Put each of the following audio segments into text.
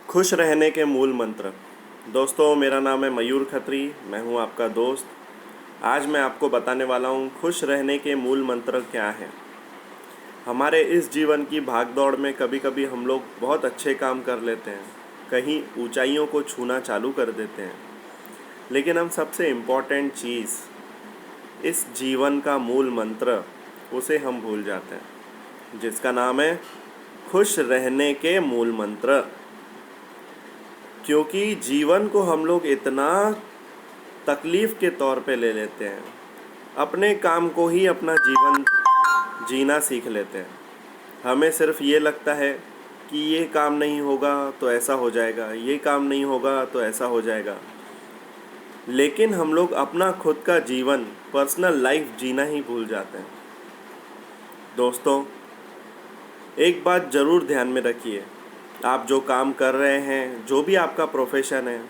खुश रहने के मूल मंत्र। दोस्तों, मेरा नाम है मयूर खत्री। मैं हूं आपका दोस्त। आज मैं आपको बताने वाला हूं खुश रहने के मूल मंत्र क्या हैं। हमारे इस जीवन की भागदौड़ में कभी कभी हम लोग बहुत अच्छे काम कर लेते हैं, कहीं ऊंचाइयों को छूना चालू कर देते हैं, लेकिन हम सबसे इम्पॉर्टेंट चीज़, इस जीवन का मूल मंत्र, उसे हम भूल जाते हैं, जिसका नाम है खुश रहने के मूल मंत्र। क्योंकि जीवन को हम लोग इतना तकलीफ़ के तौर पे ले लेते हैं, अपने काम को ही अपना जीवन जीना सीख लेते हैं। हमें सिर्फ ये लगता है कि ये काम नहीं होगा तो ऐसा हो जाएगा, ये काम नहीं होगा तो ऐसा हो जाएगा, लेकिन हम लोग अपना खुद का जीवन, पर्सनल लाइफ जीना ही भूल जाते हैं। दोस्तों, एक बात ज़रूर ध्यान में रखिए, आप जो काम कर रहे हैं, जो भी आपका प्रोफेशन है,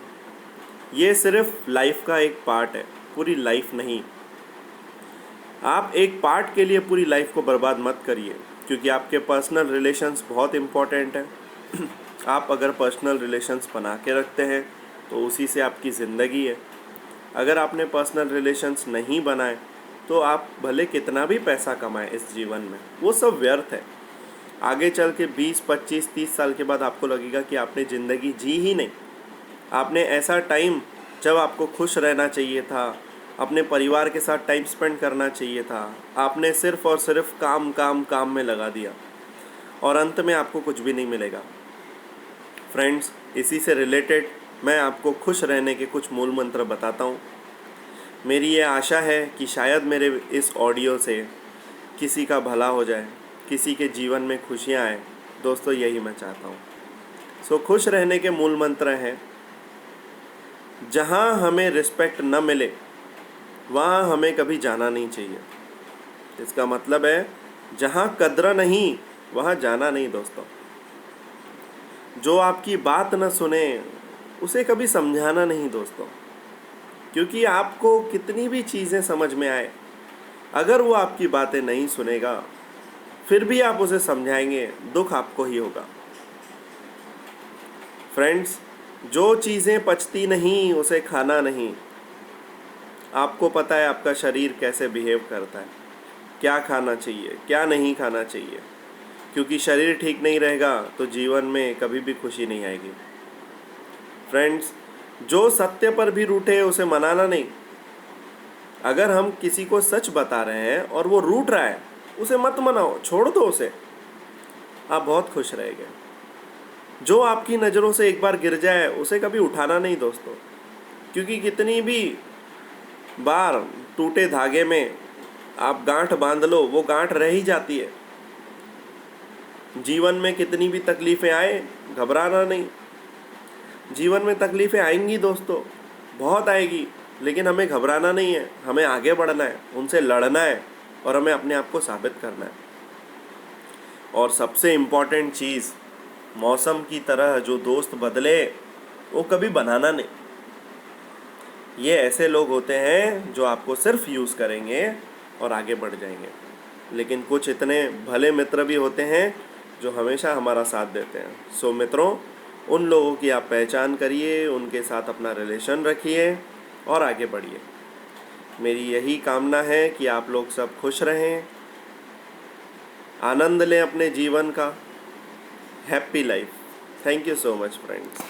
ये सिर्फ लाइफ का एक पार्ट है, पूरी लाइफ नहीं। आप एक पार्ट के लिए पूरी लाइफ को बर्बाद मत करिए, क्योंकि आपके पर्सनल रिलेशंस बहुत इम्पॉर्टेंट हैं। आप अगर पर्सनल रिलेशंस बना के रखते हैं तो उसी से आपकी ज़िंदगी है। अगर आपने पर्सनल रिलेशंस नहीं बनाए तो आप भले कितना भी पैसा कमाएं इस जीवन में, वो सब व्यर्थ है। आगे चल के 20, 25, 30 साल के बाद आपको लगेगा कि आपने ज़िंदगी जी ही नहीं। आपने ऐसा टाइम, जब आपको खुश रहना चाहिए था, अपने परिवार के साथ टाइम स्पेंड करना चाहिए था, आपने सिर्फ़ और सिर्फ काम काम काम में लगा दिया और अंत में आपको कुछ भी नहीं मिलेगा। फ्रेंड्स, इसी से रिलेटेड मैं आपको खुश रहने के कुछ मूल मंत्र बताता हूँ। मेरी ये आशा है कि शायद मेरे इस ऑडियो से किसी का भला हो जाए, किसी के जीवन में खुशियाँ आए। दोस्तों, यही मैं चाहता हूँ। खुश रहने के मूल मंत्र हैं, जहाँ हमें रिस्पेक्ट न मिले वहाँ हमें कभी जाना नहीं चाहिए। इसका मतलब है, जहाँ कद्र नहीं वहाँ जाना नहीं। दोस्तों, जो आपकी बात न सुने उसे कभी समझाना नहीं। दोस्तों, क्योंकि आपको कितनी भी चीज़ें समझ में आए, अगर वो आपकी बातें नहीं सुनेगा, फिर भी आप उसे समझाएंगे, दुख आपको ही होगा। फ्रेंड्स, जो चीज़ें पचती नहीं उसे खाना नहीं। आपको पता है आपका शरीर कैसे बिहेव करता है, क्या खाना चाहिए, क्या नहीं खाना चाहिए, क्योंकि शरीर ठीक नहीं रहेगा तो जीवन में कभी भी खुशी नहीं आएगी। फ्रेंड्स, जो सत्य पर भी रूठे उसे मनाना नहीं। अगर हम किसी को सच बता रहे हैं और वो रूठ रहा है, उसे मत मनाओ, छोड़ दो उसे, आप बहुत खुश रहेंगे। जो आपकी नज़रों से एक बार गिर जाए उसे कभी उठाना नहीं। दोस्तों, क्योंकि कितनी भी बार टूटे धागे में आप गांठ बांध लो, वो गांठ रह ही जाती है। जीवन में कितनी भी तकलीफ़ें आए, घबराना नहीं। जीवन में तकलीफ़ें आएंगी दोस्तों, बहुत आएगी, लेकिन हमें घबराना नहीं है। हमें आगे बढ़ना है, उनसे लड़ना है और हमें अपने आप को साबित करना है। और सबसे इम्पॉर्टेंट चीज़, मौसम की तरह जो दोस्त बदले वो कभी बनाना नहीं। ये ऐसे लोग होते हैं जो आपको सिर्फ यूज़ करेंगे और आगे बढ़ जाएंगे, लेकिन कुछ इतने भले मित्र भी होते हैं जो हमेशा हमारा साथ देते हैं। मित्रों, उन लोगों की आप पहचान करिए, उनके साथ अपना रिलेशन रखिए और आगे बढ़िए। मेरी यही कामना है कि आप लोग सब खुश रहें, आनंद लें अपने जीवन का। Happy life. Thank you so much friends.